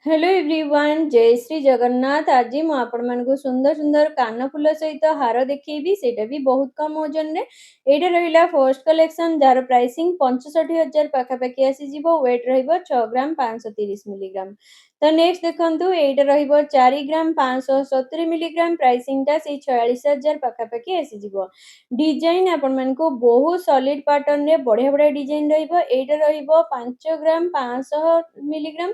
Hello everyone जय श्री जगन्नाथ। आज मु आपण मानकु सुंदर सुंदर कानफुल सहित हार देखी सेटा भी बहुत कम ओजन रे एटा रहिला फर्स्ट कलेक्शन जार प्राइसिंग 65,000 पाखापाखि आसीजिवो। वेट रहिबो 6 ग्राम 530 मिलीग्राम। तो नेक्स्ट देखंतु एटा रहिबो 4 ग्राम 570 मिलीग्राम। प्राइसिंग ता से 46,000 पाखापाखि आसीजिवो। डिजाइन आपण मानकु बहुत सॉलिड पैटर्न रे बढ़िया बढ़िया डिजाइन रहिबो। एटा रहिबो 5 ग्राम 500 मिलीग्राम।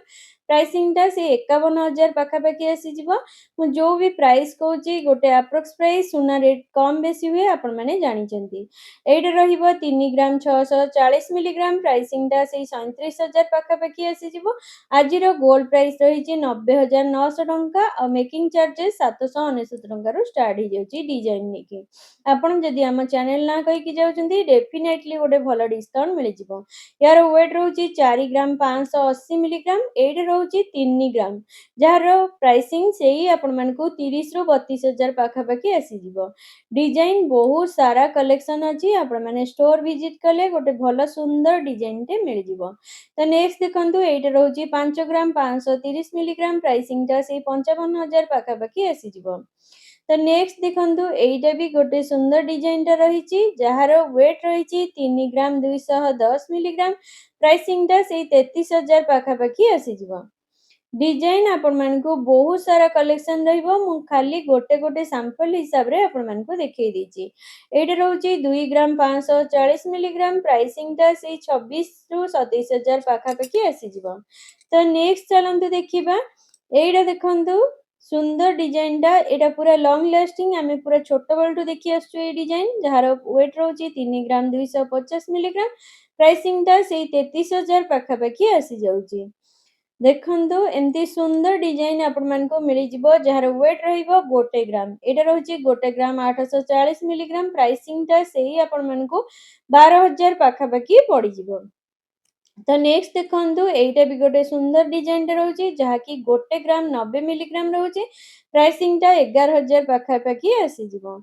प्राइसिंग टा से 51,000 पाखापाखि आसीजिवो। मु जो भी प्राइस कहूची गोटे अप्रोक्स प्राइस सुना रेट कम बेसी हुए आपण माने जानि चंती। एटा रहिबो 3 ग्राम 640 मिलीग्राम। प्राइसिंग टा से 37,000 पाखापाखि आसीजिवो। आजिरो गोल्ड प्राइस रहिची 90,900 टंका और मेकिंग चार्जेस 799 टंका रो स्टार्ट हो जाउची डिजाइन नेकी। आपण जदी हम चैनल ना कहि कि जाउचंती डेफिनेटली गोटे भलो डिस्काउंट मिलि जिवो। यार वेट रहउची 4 ग्राम 580 मिलीग्राम। एटा रहउची 3 ग्राम जार प्राइसिंग सेही आपण मानकु 30 रु 32,000 पाखापाखि आसीजिवो। डिजाइन बहुत सारा कलेक्शन अछि। आपण माने स्टोर विजिट कले गोटे भलो सुंदर डिजाइन टे मिल जिवो। तो नेक्स्ट देखंतु एटा रहउची 5 ग्राम 530 मिलीग्राम। प्राइसिंग ता से 55,000 पाखापाखि आसीजिवो। तो नेक्स्ट देखंतु एटा भी गोटे सुंदर डिजाइन टा रहिची जहार वेट रहिची 3 ग्राम 210 मिलीग्राम। प्राइसिंग ता से 33,000 पाखापाखि आसीजिवो। डिजाइन आपण मानकु बहुत सारा कलेक्शन रहिबो। मु खाली गोटे गोटे सैंपल हिसाब रे आपण मानकु देखै दिछि। एटा रहउची 2 ग्राम 540 मिलीग्राम। प्राइसिंग ता से 26 रु 27,000 पाखापाखि आसीजिवो। तो नेक्स्ट चलंतु देखिबा। एटा देखंतु सुंदर डिजाइन टा एटा पूरा लॉन्ग लास्टिंग आमे पूरा छोट बेलटू देखि आसछु। ए डिजाइन जहार वेट रहउची 3 ग्राम 250 मिलीग्राम। प्राइसिंग ता से 33,000 पाखापाखि आसी जाउची। देखंतु एमती सुंदर डिजाइन आपण मानको मिली जिवो जहार वेट रहिबो 1 ग्राम। एटा रहउची 1 ग्राम 840 मिलीग्राम। प्राइसिंग ता सेही आपण मानको 12,000 पाखापाखि पड़ी जिवो। तो नेक्स्ट देखंतु एटा भी गोटे सुंदर डिजाइन टे रहउची जहा की 1 ग्राम 90 मिलीग्राम रहउची। प्राइसिंग ता 11,000 पाखापाखि आसी जिवो।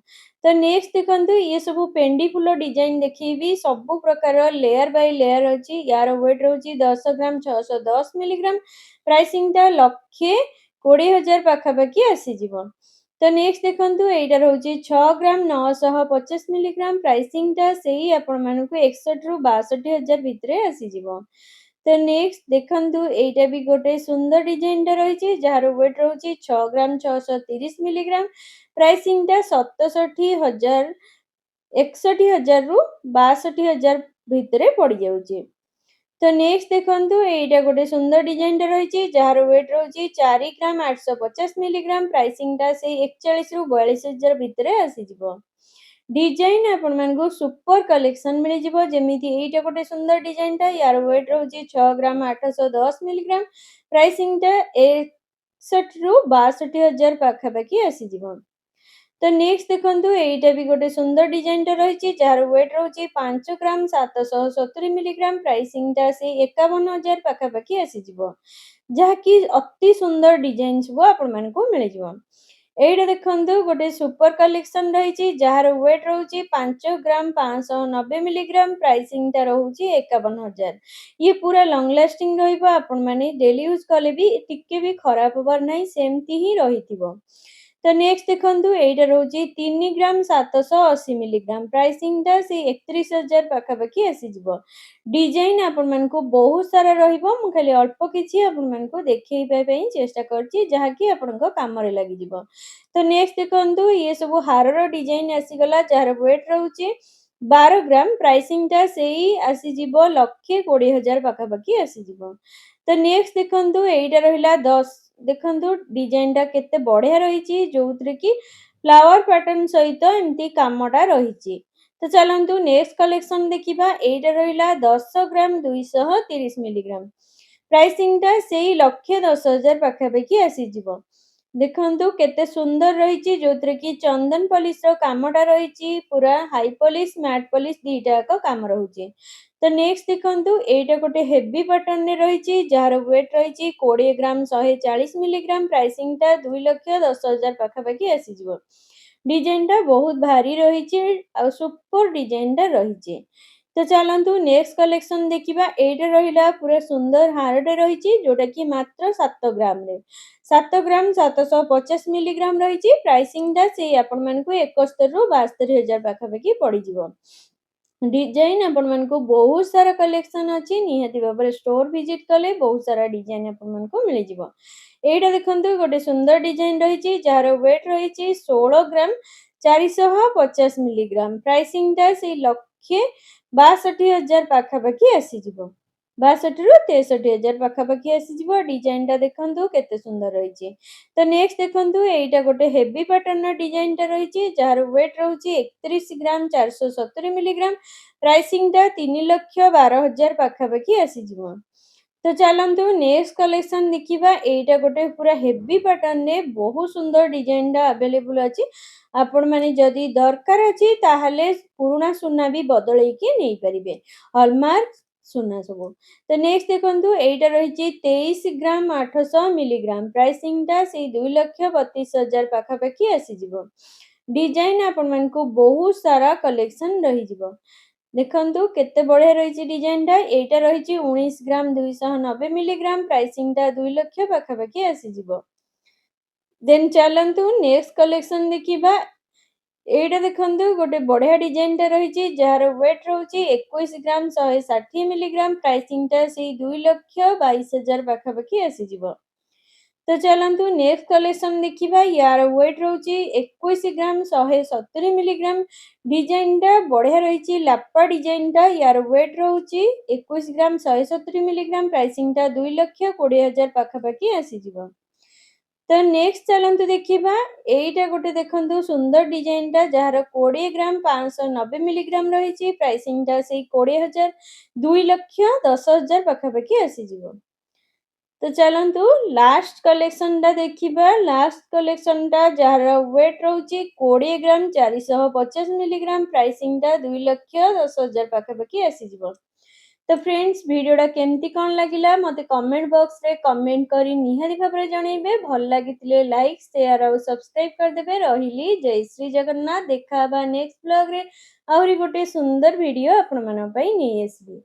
तो नेक्स्ट देखंतु ये सब पेंडी फुल डिजाइन देखिबी सब प्रकार लेयर बाय लेयर अछि। यार वेट रहउची 10 ग्राम 610 मिलीग्राम। प्राइसिंग ता लक्षे 20,000 पाखापाखि आसी जिवो। तो नेक्स्ट देखंतु एटा रहउची 6 ग्राम 950 मिलीग्राम। प्राइसिंग ता सेही आपण मानकु 61 रु 62,000 भितरे आसी जिवो। तो नेक्स्ट देखंतु एटा भी गोटे सुंदर डिजाइन टा रहिची जहार वेट रहउची 6 ग्राम 630 मिलीग्राम। प्राइसिंग ता 67,000 61,000 रु 62,000 भितरे पड़ी जाउची। तो नेक्स्ट देखंतु एटा गोटे सुंदर डिजाइन टा रहिची जहार वेट रहउची 4 ग्राम 850 मिलीग्राम। प्राइसिंग ता से 41 रु 42,000 भितरे आसी जिवो। डिजाइन आपण मानकु सुपर कलेक्शन मिल जिवो। जेमिति एटा गोटे सुंदर डिजाइन टा यार वेट रहउची 6 ग्राम 810 मिलीग्राम। प्राइसिंग ता 61 रु 62,000 पाखापाखि आसी जिवो। तो नेक्स्ट देखंतु एटा भी गोटे सुंदर डिजाइन टा रहिची जहार वेट रहउची 5 ग्राम 770 मिलीग्राम। प्राइसिंग ता से 51,000 पाखापाखि आसी जिवो। जहा की अति सुंदर डिजाइन सब आपण मानकु मिल जिवो। एटा देखंतु गोटे सुपर कलेक्शन रहिची जहार वेट रहउची 5 ग्राम 590 मिलीग्राम। प्राइसिंग ता रहउची 51,000। ये पूरा लॉन्ग लास्टिंग रहिबो। आपण माने डेली यूज कले भी टिके भी खराब होबार नै सेमती ही रहिथिबो। तो नेक्स्ट देखंतु एटा रहउची 3 ग्राम 780 मिलीग्राम। प्राइसिंग ता से 31,000 पाखापाखि आसी जिवो। डिजाइन आपण मानकु बहुत सारा रहिबो। मु खाली अल्प किछि आपण मानकु देखैबा पई चेष्टा करछि जहा की आपनको काम रे लागि जिवो। तो नेक्स्ट देखंतु ये सब हारर डिजाइन आसी गला जहार वेट रहउची 12 ग्राम। प्राइसिंग ता सेही आसी जिवो 1,20,000 पाखापाखि आसी जिवो। तो नेक्स्ट देखंतु एटा रहिला 10 देखंतु डिजाइन टा केते बढ़िया रहिची जोउतरे की फ्लावर पैटर्न सहित एमती कामटा रहिची। तो चलंतु नेक्स्ट कलेक्शन देखिबा। एटा रहिला 10 ग्राम 230 मिलीग्राम। प्राइसिंग ता सेही 1,10,000 पाखापाखि आसी जिवो। देखंतु केते सुंदर रहिची जोतरे की चंदन पॉलिश रो कामटा रहिची। पूरा हाई पॉलिश मैट पॉलिश दीटा को काम रहउची। तो नेक्स्ट देखंतु एटा गोटे हेवी पैटर्न ने रहिची जहार वेट रहिची 20 ग्राम 140 मिलीग्राम। प्राइसिंग ता 2,10,000 पाखापाखि आसी जिवो। डिजाइन टा बहुत भारी रहिची और सुपर डिजाइन टा रहिची। तो चलतु नेक्स्ट कलेक्शन देखा एटा रहा पूरा सुंदर हारटे रही जोटा कि मात्र 7 ग्राम रे 7 ग्राम 750 मिलीग्राम रही प्राइसिंगटा से आपण मानकु 71 रु 72 हजार पाखापाखि पड़ीजिवो। डिजाइन आपण मानकु बहुत सारा कलेक्शन अच्छी निहाती भाव में स्टोर विजिट कले बहुत सारा डिजाइन आपण मानकु मिल जिवो। एटा देखंतु गोटे सुंदर डिजाइन रही जार वेट रही 16 ग्राम 450 मिलीग्राम प्राइसिंगटा से लक्षे 62 हजार पाखापाखि आसीजिवो। 62 रु 63 हजार पाखापाखि आसीजिवो। डिजाइनटा देखंतु केते सुंदर रही। तो नेक्स्ट देखंतु एटा गोटे हेवी पैटर्न डिजाइनटा रही जार वेट रही 31 ग्राम 470 मिलीग्राम प्राइसिंगटा 3,12,000 हजार पाखापाखि आसीजिवो। तो चलतु नेक्स्ट कलेक्शन देखा एटा गोटे पूरा हेवी पैटर्न ने बहुत सुंदर डिजाइनटा अवेलेबल अच्छी आपण माने जदि दरकार अच्छी ताहले पुराना सुना भी बदलैकी नहीं पारिबे हॉलमार्क सुना सब। तो नेक्स्ट देखंतु एटा रही 23 ग्राम 800 मिलीग्राम प्राइसिंगटा से 2,32,000 हजार पाखापाखि आसीजिवो। डिजाइन आपण मानकु बहुत सारा कलेक्शन रही जिवो। देखंतु केते बढ़िया रही डिजाइनटा एटा रही 19 ग्राम 290 मिलीग्राम प्राइसिंगटा 2 लाख पाखापाखि आसीजिवो। देन चलतु नेक्स्ट कलेक्शन देखा एटा देखंतु गोटे बढ़िया डिजाइनटा रही जार वेट रही 21 ग्राम 160 मिलीग्राम प्राइसिंगटा से 2,22,000 हजार पाखापाखि आसीजिवो। तो चलतु नेक्स्ट कलेक्शन देखा यार वेट रही 21 ग्राम 170 मिलीग्राम डिजाइनटा बढ़िया रही लापा डिजाइनटा यार वेट रही 21 ग्राम 170 मिलीग्राम प्राइसिंगटा 2,20,000 हजार पाखापाखि आसीजिवो। तो नेक्स्ट चलतु देखा एटा गोटे देखंतु सुंदर डिजाइनटा जार 20 ग्राम 590 मिलीग्राम रही प्राइसिंगटा से 20,000 2,10,000 हजार पाखापाखि आसीजिवो। तो चलतु लास्ट कलेक्शनटा देखा लास्ट कलेक्शनटा जार वेट रही 20 ग्राम 450 मिलीग्राम प्राइसिंगटा 2,10,000 हजार पाखापाखि आसीजिवो। तो फ्रेंड्स वीडियोटा केमती कौन लगिला मते कमेंट बॉक्स रे कमेंट करी निहाती भाबरे जणैबे भल लागितिले लाइक शेयर और सब्सक्राइब कर देबे। रहिली जय श्री जगन्नाथ। देखा बा नेक्स्ट ब्लॉग रे आहुरी गोटे सुंदर वीडियो आपण मन पई नै आसीबे।